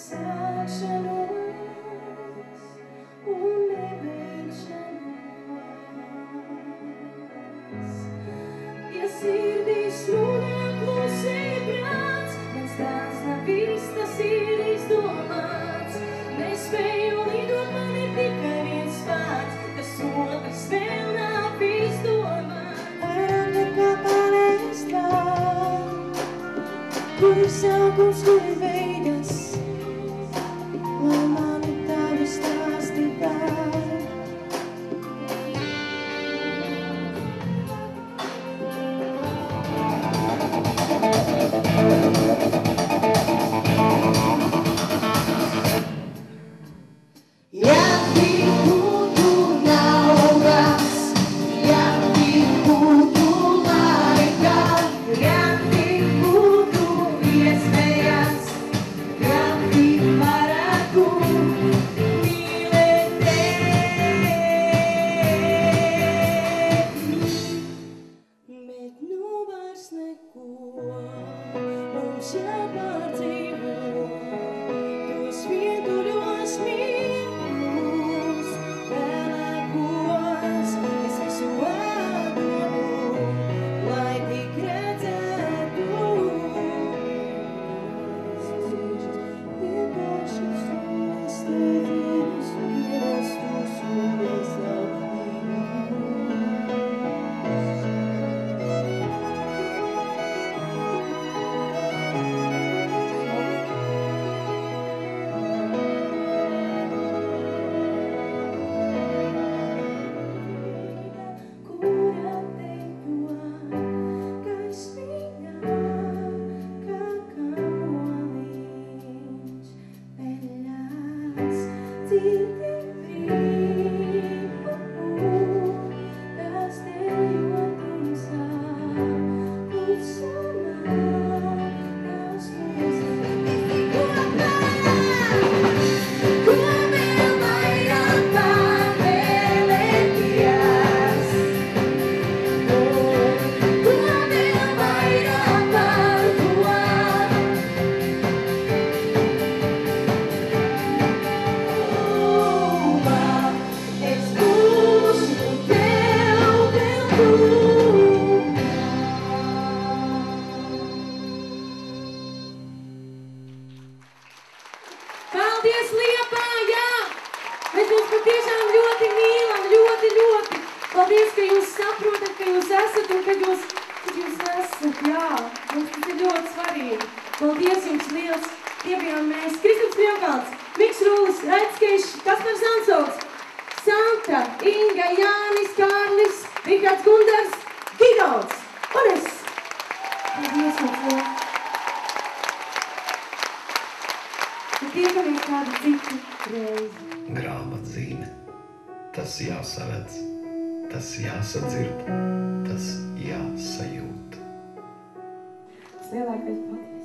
sākšanos un nebeigšanos. Ja sirdīs runā klusēja prāts, mans tās nav viss, tas ir izdomāts. Nespēju lidot, man ir tikai viens vārds, tas otrs vēl nav izdomāts. Vairāk nekā pārēst var, kur ir sākums, kur ir beigas, lai mani tavi stāsti var. Paldies, Liepājā! Mēs jūs patiešām ļoti mīlam, ļoti, ļoti. Paldies, ka jūs saprotat, ka jūs esat un kad jūs esat, jā. Mums tas ir ļoti svarīgi. Paldies jums liels. Tie bijām mēs. Kristaps Mjokals, Miks Rūlis, Raitskeišs, Kaspars Ansovs, Santa, Inga, Jānis, Kārlis, Rihards Gundars, Gigauts un es. Paldies jums liels. Tiekamies kādu citu reizi. Grāmatzīme. Tas jāsaredz, tas jāsadzird, tas jāsajūt. Tas lielākais patīk.